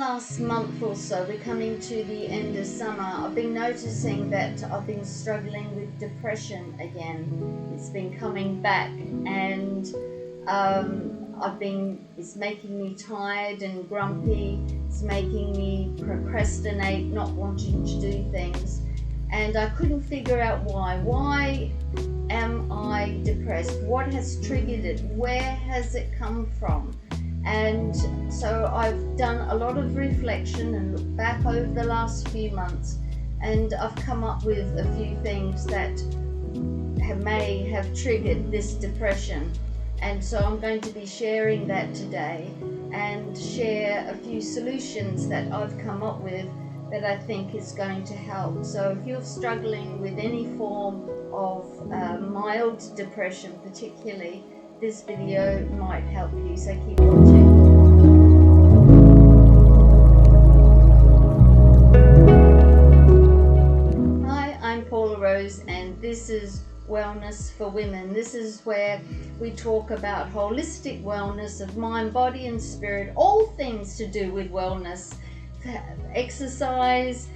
last month or so, we're coming to the end of summer, I've been noticing that I've been struggling with depression again. It's been coming back, and it's making me tired and grumpy. It's making me procrastinate, not wanting to do things. And I couldn't figure out why. Why am I depressed? What has triggered it? Where has it come from? And so I've done a lot of reflection and looked back over the last few months, and I've come up with a few things that may have triggered this depression. And so I'm going to be sharing that today and share a few solutions that I've come up with that I think is going to help. So if you're struggling with any form of mild depression particularly, this video might help you, so keep watching. Hi, I'm Paula Rose, and this is Wellness for Women. This is where we talk about holistic wellness of mind, body and spirit, all things to do with wellness, exercise,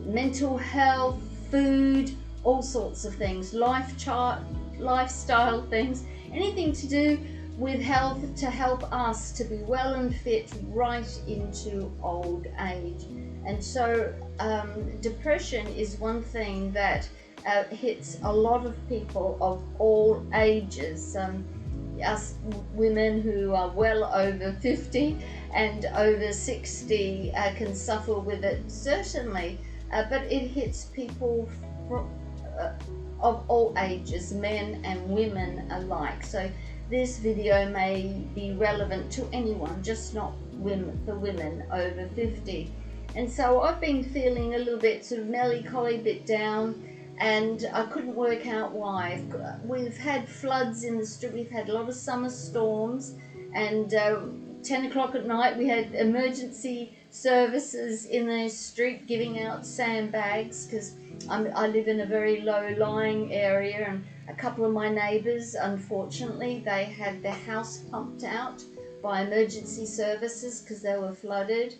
mental health, food, all sorts of things, lifestyle things, anything to do with health to help us to be well and fit right into old age. And so depression is one thing that hits a lot of people of all ages. Us women who are well over 50 and over 60 can suffer with it, certainly, but it hits people of all ages, men and women alike. So this video may be relevant to anyone, just not for women over 50. And so I've been feeling a little bit sort of melancholy, a bit down, and I couldn't work out why. We've had floods in the street, we've had a lot of summer storms, and 10 o'clock at night we had emergency services in the street giving out sandbags, because I live in a very low-lying area, and a couple of my neighbours, unfortunately, they had their house pumped out by emergency services because they were flooded.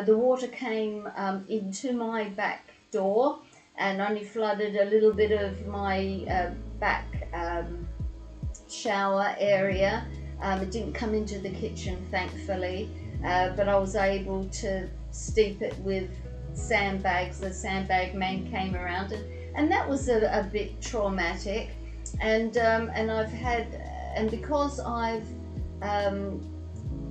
The water came into my back door and only flooded a little bit of my back shower area. It didn't come into the kitchen, thankfully, but I was able to steep it with sandbags. The sandbag man came around, and that was a bit traumatic. And because I've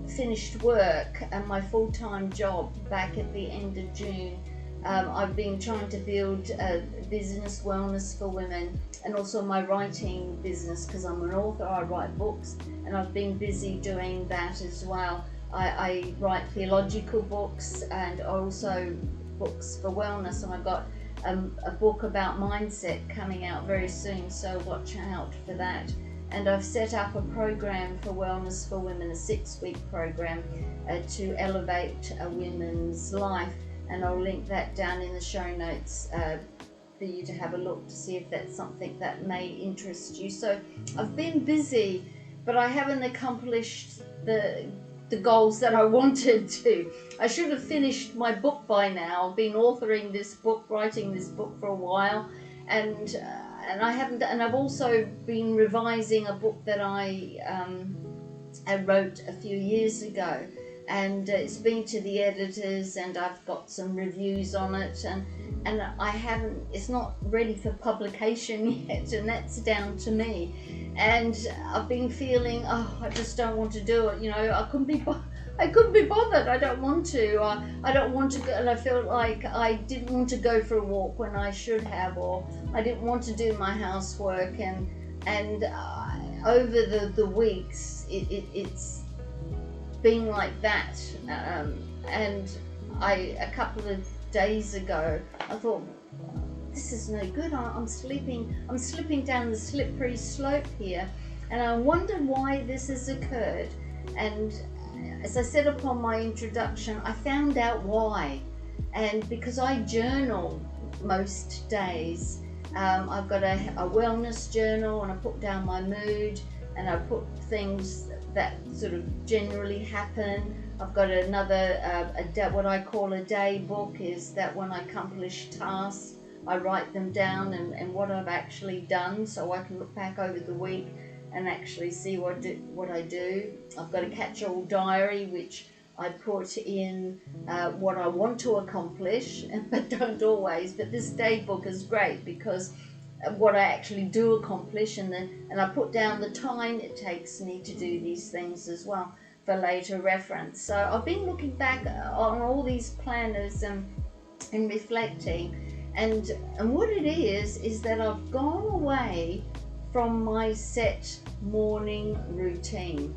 finished work and my full-time job back at the end of June, I've been trying to build a business, Wellness for Women, and also my writing business, because I'm an author. I write books, and I've been busy doing that as well. I write theological books and also books for wellness, and I've got a book about mindset coming out very soon, so watch out for that. And I've set up a program for Wellness for Women, a 6-week program to elevate a women's life, and I'll link that down in the show notes for you to have a look to see if that's something that may interest you. So I've been busy, but I haven't accomplished the goals that I wanted to. I should have finished my book by now. I've been authoring this book, writing this book for a while, and I haven't. And I've also been revising a book that I wrote a few years ago, and it's been to the editors, and I've got some reviews on it, and I haven't. It's not ready for publication yet, and that's down to me. And I've been feeling, I just don't want to do it. You know, I couldn't be bothered. I don't want to. I don't want to go, and I felt like I didn't want to go for a walk when I should have, or I didn't want to do my housework. And over the weeks, it's been like that. And a couple of days ago, I thought, this is no good. I'm slipping down the slippery slope here, and I wonder why this has occurred. And as I said upon my introduction, I found out why. And because I journal most days, I've got a wellness journal, and I put down my mood, and I put things that sort of generally happen. I've got another, what I call a day book, is that when I accomplish tasks, I write them down and what I've actually done, so I can look back over the week and actually see what I do. I've got a catch-all diary, which I put in what I want to accomplish, but don't always. But this day book is great because what I actually do accomplish, and I put down the time it takes me to do these things as well for later reference. So I've been looking back on all these planners and reflecting, and what it is that I've gone away from my set morning routine.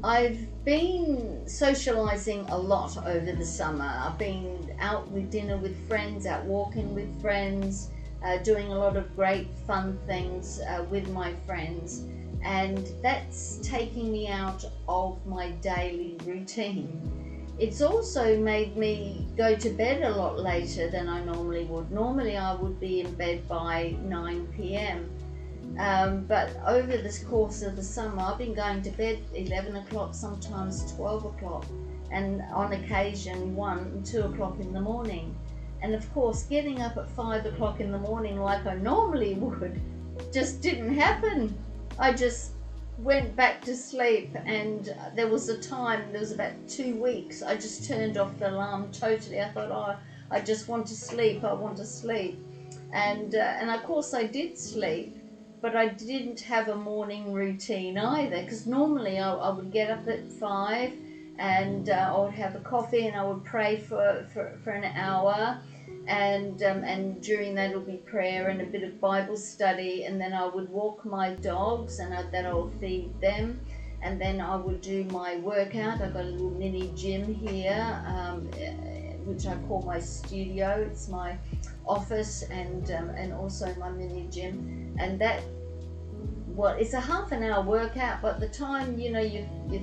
I've been socializing a lot over the summer. I've been out with dinner with friends, out walking with friends, doing a lot of great fun things with my friends, and that's taking me out of my daily routine. It's also made me go to bed a lot later than I normally would. Normally I would be in bed by 9 p.m. But over this course of the summer, I've been going to bed 11 o'clock, sometimes 12 o'clock, and on occasion 1 and 2 o'clock in the morning. And of course, getting up at 5 o'clock in the morning like I normally would just didn't happen. I just went back to sleep, and there was about 2 weeks, I just turned off the alarm totally. I thought, oh, I just want to sleep, I want to sleep. And of course I did sleep. But I didn't have a morning routine either, because normally I would get up at 5 and I would have a coffee and I would pray for an hour, and during that it would be prayer and a bit of Bible study, and then I would walk my dogs and then I would feed them, and then I would do my workout. I've got a little mini gym here, which I call my studio. It's my office and also my mini gym, and it's a half an hour workout, but the time you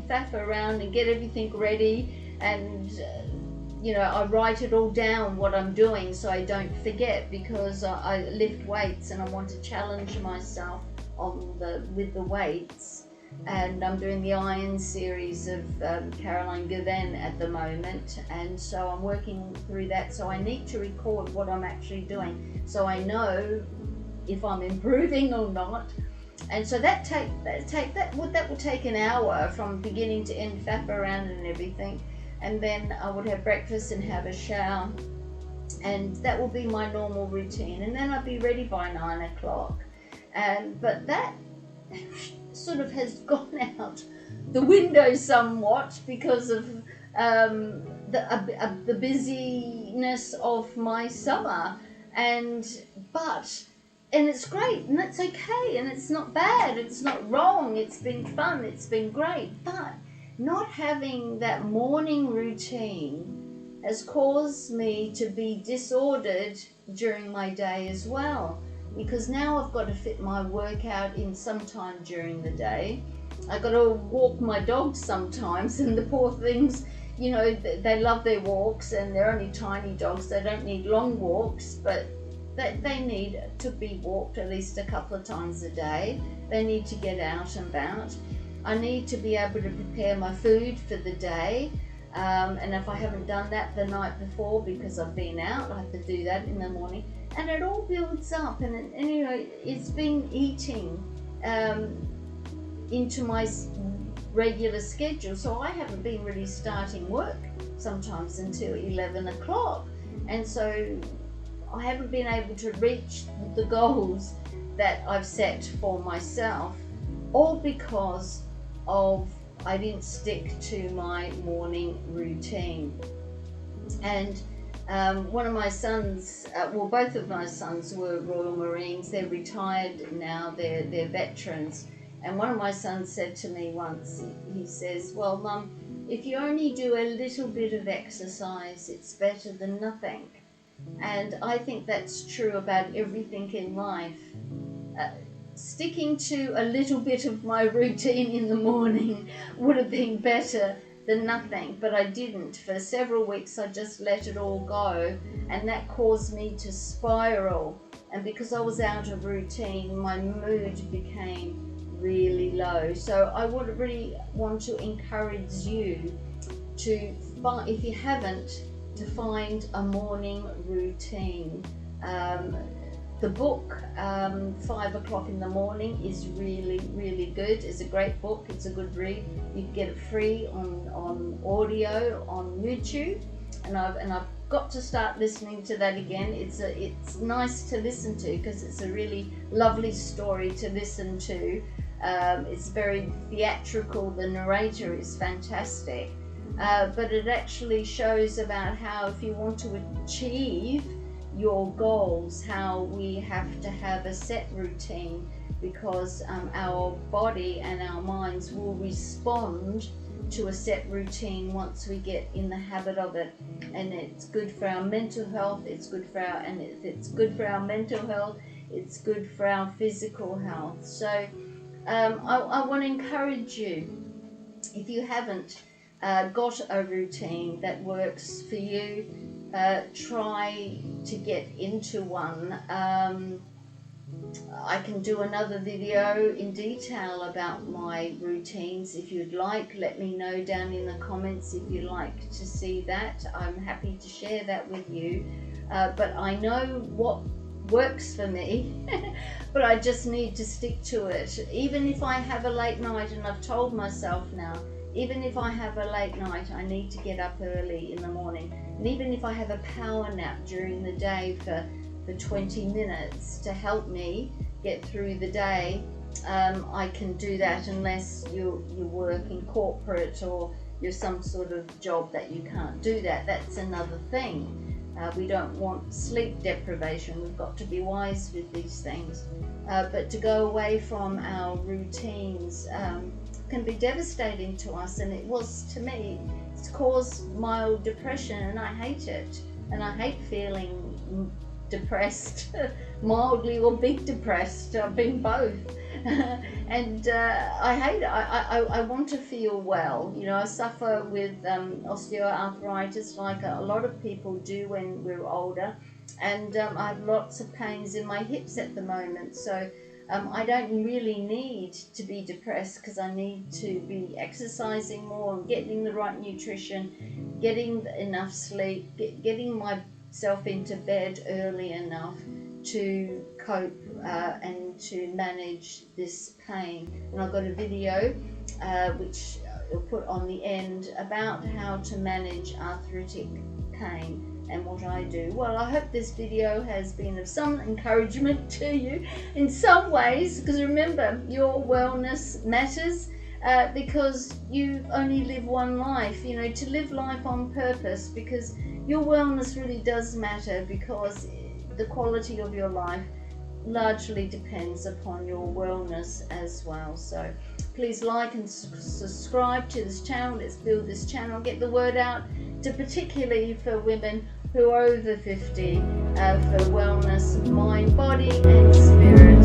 faff around and get everything ready, and I write it all down what I'm doing so I don't forget, because I lift weights and I want to challenge myself with the weights. And I'm doing the Iron series of Caroline Govan at the moment, and so I'm working through that. So I need to record what I'm actually doing, so I know if I'm improving or not. And so that would take an hour from beginning to end, faff around and everything, and then I would have breakfast and have a shower, and that will be my normal routine, and then I'd be ready by 9 o'clock. But that sort of has gone out the window somewhat because of the busyness of my summer, and it's great, and it's okay, and it's not bad, it's not wrong, it's been fun, it's been great, but not having that morning routine has caused me to be disordered during my day as well, because now I've got to fit my workout in sometime during the day. I've got to walk my dogs sometimes, and the poor things, they love their walks, and they're only tiny dogs, they don't need long walks, but they need to be walked at least a couple of times a day. They need to get out and about. I need to be able to prepare my food for the day, and if I haven't done that the night before because I've been out, I have to do that in the morning, and it all builds up, and it's been eating into my regular schedule, so I haven't been really starting work sometimes until 11 o'clock, and so I haven't been able to reach the goals that I've set for myself, all because I didn't stick to my morning routine. And one of my sons, both of my sons were Royal Marines. They're retired now, they're veterans. And one of my sons said to me once, he says, well, Mum, if you only do a little bit of exercise, it's better than nothing. And I think that's true about everything in life. Sticking to a little bit of my routine in the morning would have been better than nothing, but I didn't. For several weeks I just let it all go, and that caused me to spiral. And because I was out of routine, my mood became really low. So I would really want to encourage you to find, if you haven't, to find a morning routine. The book 5 o'clock in the morning is really good. It's a great book. It's a good read. You can get it free on audio on YouTube, and I've got to start listening to that again. It's nice to listen to because it's a really lovely story to listen to. It's very theatrical. The narrator is fantastic, but it actually shows about how if you want to achieve your goals, how we have to have a set routine, because our body and our minds will respond to a set routine once we get in the habit of it. And it's good for our mental health, it's good for our, and if it's good for our mental health, it's good for our physical health. So I want to encourage you, if you haven't got a routine that works for you, try to get into one. I can do another video in detail about my routines if you'd like. Let me know down in the comments if you'd like to see that. I'm happy to share that with you. But I know what works for me, but I just need to stick to it. Even if I have a late night, and I've told myself now, even if I have a late night, I need to get up early in the morning. And even if I have a power nap during the day for 20 minutes to help me get through the day, I can do that, unless you work in corporate or you're some sort of job that you can't do that. That's another thing. We don't want sleep deprivation. We've got to be wise with these things. But to go away from our routines can be devastating to us, and it was to me. It's caused mild depression, and I hate it. And I hate feeling depressed, mildly or big depressed. I've been both. And I hate it. I want to feel well. You know, I suffer with osteoarthritis like a lot of people do when we're older, and I have lots of pains in my hips at the moment. So I don't really need to be depressed, because I need to be exercising more, getting the right nutrition, getting enough sleep, getting myself into bed early enough to cope and to manage this pain. And I've got a video which I'll put on the end about how to manage arthritic pain and what I do. Well, I hope this video has been of some encouragement to you in some ways, because remember, your wellness matters, because you only live one life. You know, to live life on purpose, because your wellness really does matter, because the quality of your life largely depends upon your wellness as well. So please like and subscribe to this channel. Let's build this channel, get the word out to, particularly for women who are over 50, for wellness, mind, body and spirit.